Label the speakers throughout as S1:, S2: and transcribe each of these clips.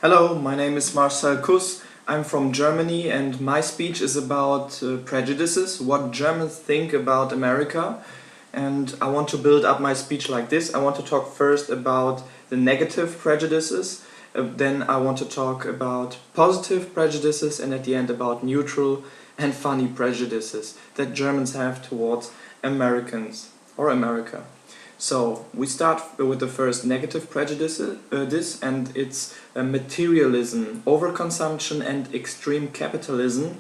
S1: Hello, my name is Marcel Kuss. I'm from Germany and my speech is about prejudices, what Germans think about America. And I want to build up my speech like this. I want to talk first about the negative prejudices, then I want to talk about positive prejudices, and at the end about neutral and funny prejudices that Germans have towards Americans or America. So we start with the first negative prejudice, and it's materialism, overconsumption, and extreme capitalism.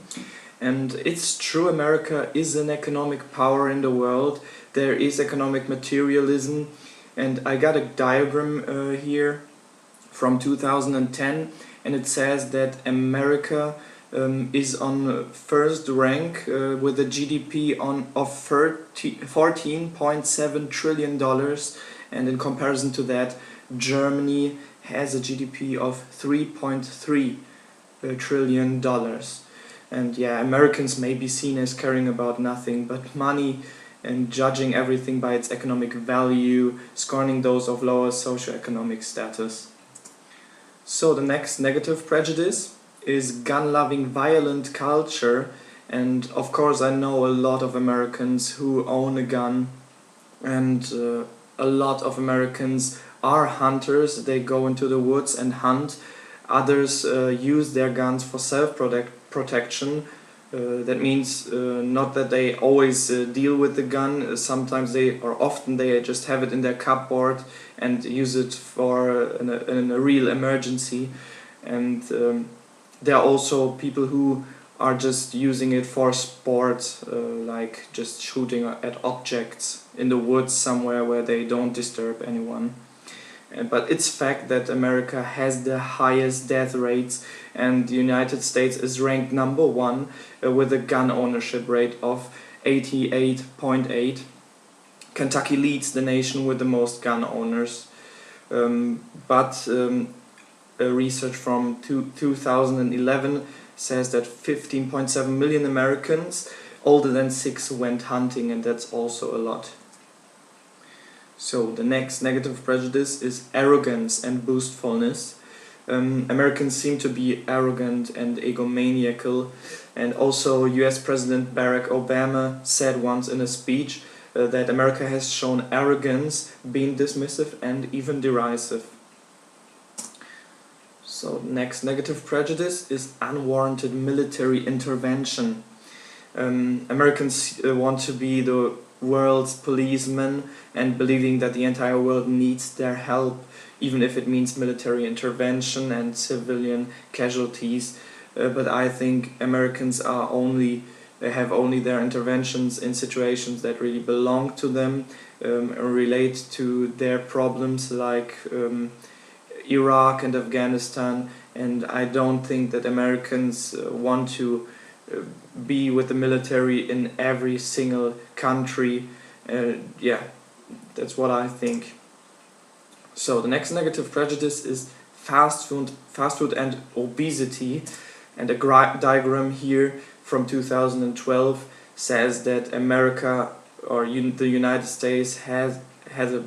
S1: And it's true, America is an economic power in the world. There is economic materialism, and I got a diagram here from 2010, and it says that America is on first rank with a GDP of $14.7 trillion, and in comparison to that, Germany has a GDP of $3.3 trillion. And yeah, Americans may be seen as caring about nothing but money and judging everything by its economic value, scorning those of lower socioeconomic status. So the next negative prejudice is gun-loving violent culture, and of course I know a lot of Americans who own a gun, and a lot of Americans are hunters. They go into the woods and hunt. Others use their guns for self-protection. That means not that they always deal with the gun. Sometimes often they just have it in their cupboard and use it for in a real emergency. And there are also people who are just using it for sport, like just shooting at objects in the woods somewhere where they don't disturb anyone. But it's fact that America has the highest death rates, and the United States is ranked number one with a gun ownership rate of 88.8. Kentucky leads the nation with the most gun owners. But a research from 2011 says that 15.7 million Americans older than 6 went hunting, and that's also a lot. So the next negative prejudice is arrogance and boastfulness. Americans seem to be arrogant and egomaniacal, and also US President Barack Obama said once in a speech that America has shown arrogance, being dismissive and even derisive. So next negative prejudice is unwarranted military intervention. Americans want to be the world's policemen and believing that the entire world needs their help, even if it means military intervention and civilian casualties. But I think Americans have only their interventions in situations that really belong to them, relate to their problems, like Iraq and Afghanistan, and I don't think that Americans want to be with the military in every single country. Yeah, that's what I think. So the next negative prejudice is fast food and obesity, and a diagram here from 2012 says that America or the United States has a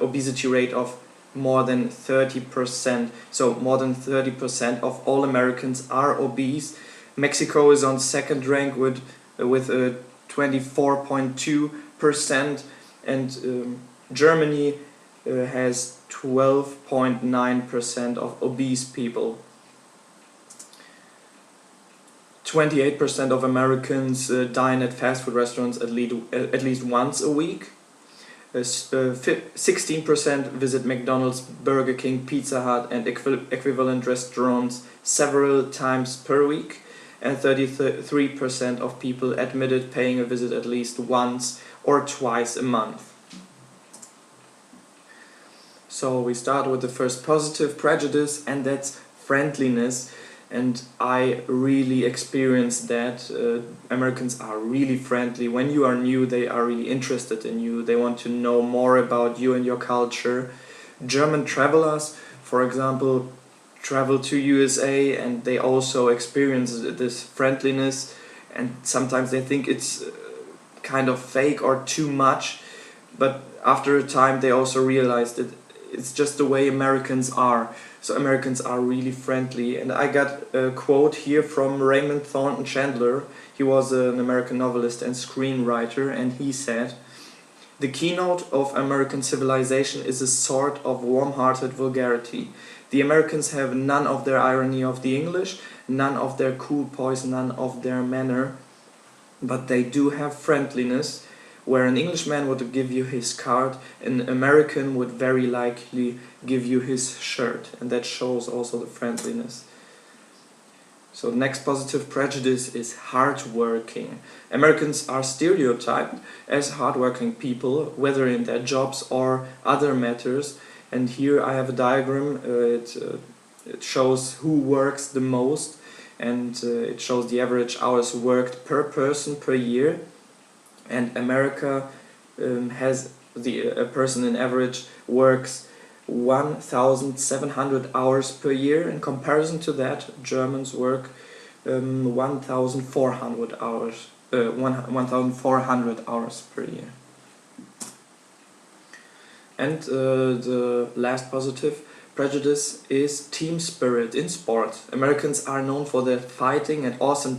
S1: obesity rate of more than 30%. So more than 30% of all Americans are obese. Mexico is on second rank with a 24.2%, and Germany has 12.9% of obese people. 28% of Americans dine at fast food restaurants at least once a week. 16% visit McDonald's, Burger King, Pizza Hut and equivalent restaurants several times per week, and 33% of people admitted paying a visit at least once or twice a month. So we start with the first positive prejudice, and that's friendliness. And I really experienced that. Americans are really friendly. When you are new, they are really interested in you. They want to know more about you and your culture. German travelers, for example, travel to USA and they also experience this friendliness, and sometimes they think it's kind of fake or too much, but after a time they also realize that it's just the way Americans are. So Americans are really friendly, and I got a quote here from Raymond Thornton Chandler. He was an American novelist and screenwriter, and he said, "The keynote of American civilization is a sort of warm-hearted vulgarity. The Americans have none of their irony of the English, none of their cool poise, none of their manner, but they do have friendliness. Where an Englishman would give you his card, an American would very likely give you his shirt." And that shows also the friendliness. So the next positive prejudice is hardworking. Americans are stereotyped as hardworking people, whether in their jobs or other matters. And here I have a diagram. It shows who works the most, and it shows the average hours worked per person per year. And America has a person in average works 1,700 hours per year. In comparison to that, Germans work 1,400 hours. 1,400 hours per year. And the last positive prejudice is team spirit in sports. Americans are known for their fighting and awesome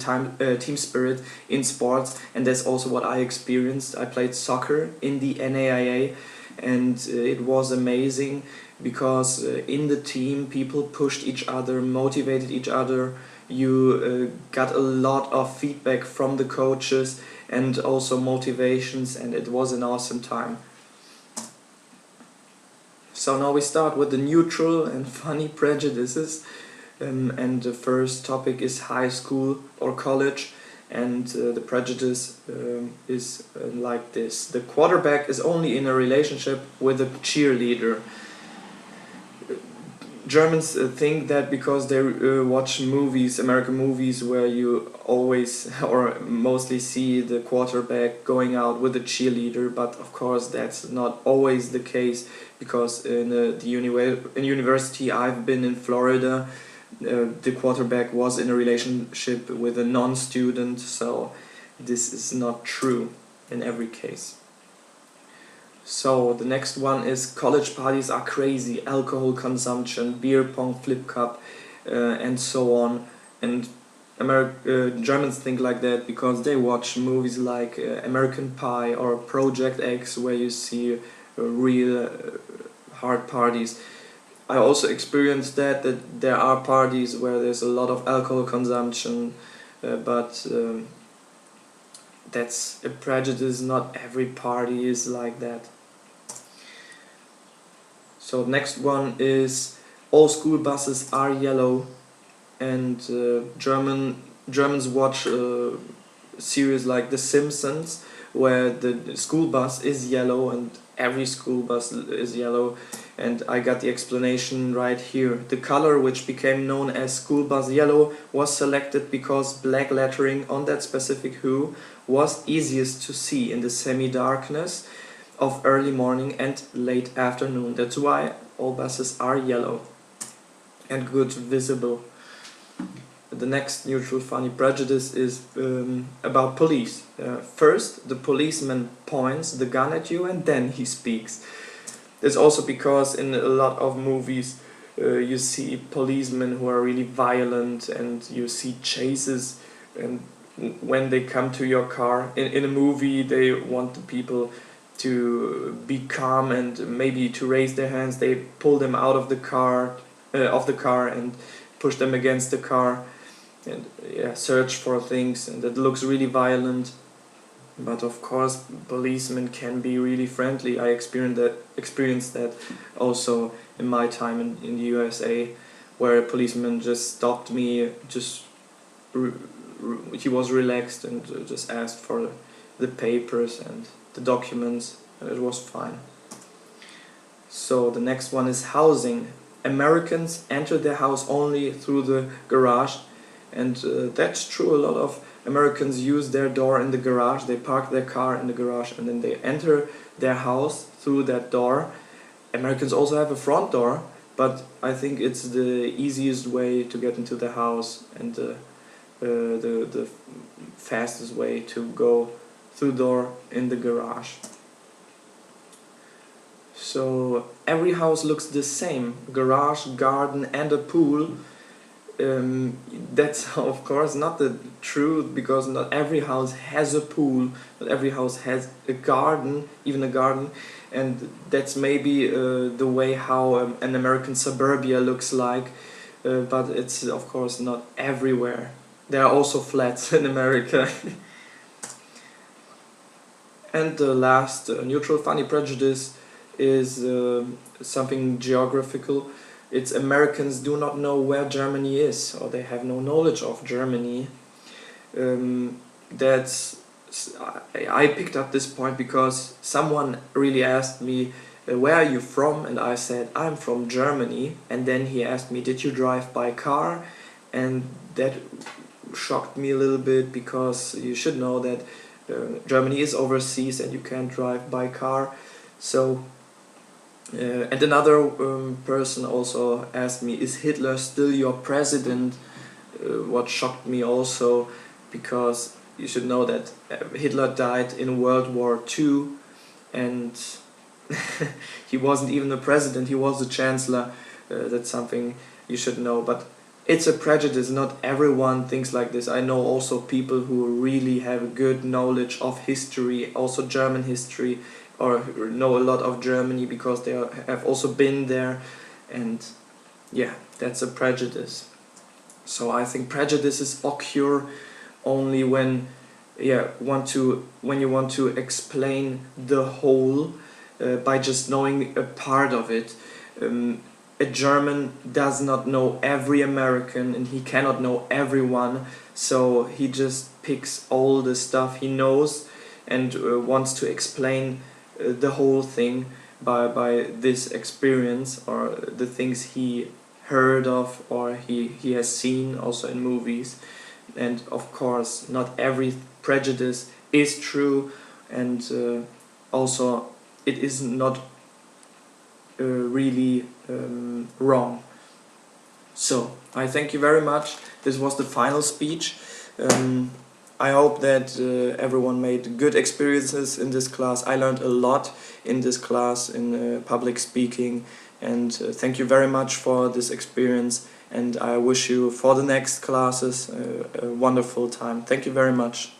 S1: team spirit in sports, and that's also what I experienced. I played soccer in the NAIA, and it was amazing because in the team people pushed each other, motivated each other. You got a lot of feedback from the coaches and also motivations, and it was an awesome time. So now we start with the neutral and funny prejudices, and the first topic is high school or college, and the prejudice is like this: the quarterback is only in a relationship with a cheerleader. Germans think that because they watch movies, American movies, where you always or mostly see the quarterback going out with a cheerleader, but of course that's not always the case, because in in university I've been in Florida, the quarterback was in a relationship with a non-student, so this is not true in every case. So the next one is college parties are crazy, alcohol consumption, beer pong, flip cup, and so on. And Germans think like that because they watch movies like American Pie or Project X, where you see real hard parties. I also experienced that there are parties where there's a lot of alcohol consumption, but that's a prejudice. Not every party is like that. So next one is all school buses are yellow, and Germans watch series like The Simpsons, where the school bus is yellow and every school bus is yellow. And I got the explanation right here. The color, which became known as school bus yellow, was selected because black lettering on that specific hue was easiest to see in the semi-darkness of early morning and late afternoon. That's why all buses are yellow and good visible. The next neutral funny prejudice is about police. First, the policeman points the gun at you and then he speaks. It's also because in a lot of movies you see policemen who are really violent, and you see chases, and when they come to your car in a movie they want the people to be calm and maybe to raise their hands. They pull them out of the car and push them against the car and search for things, and that looks really violent. But of course policemen can be really friendly. I experienced that also in my time in the USA, where a policeman just stopped me, he was relaxed and just asked for the papers and the documents, and it was fine. So the next one is housing. Americans enter their house only through the garage, and that's true. A lot of Americans use their door in the garage. They park their car in the garage and then they enter their house through that door. Americans also have a front door, but I think it's the easiest way to get into the house and the fastest way to go through door in the garage. So every house looks the same, garage, garden and a pool. That's of course not the truth, because not every house has a pool, not every house has a garden, even a garden, and that's maybe the way how an American suburbia looks like, but it's of course not everywhere. There are also flats in America. And the last neutral funny prejudice is something geographical. It's Americans do not know where Germany is, or they have no knowledge of Germany. That's I picked up this point because someone really asked me, where are you from? And I said, I'm from Germany. And then he asked me, did you drive by car? And that shocked me a little bit, because you should know that Germany is overseas and you can't drive by car. So and another person also asked me, is Hitler still your president? What shocked me also, because you should know that Hitler died in World War II, and he wasn't even a president, he was a chancellor. That's something you should know, but it's a prejudice, not everyone thinks like this. I know also people who really have a good knowledge of history, also German history, or know a lot of Germany because they have also been there, and yeah, that's a prejudice. So I think prejudices occur only when when you want to explain the whole by just knowing a part of it. A German does not know every American, and he cannot know everyone, so he just picks all the stuff he knows and wants to explain the whole thing by this experience, or the things he heard of or he has seen also in movies. And of course not every prejudice is true, and also it is not really wrong. So I thank you very much. This was the final speech. I hope that everyone made good experiences in this class. I learned a lot in this class in public speaking, and thank you very much for this experience, and I wish you for the next classes a wonderful time. Thank you very much.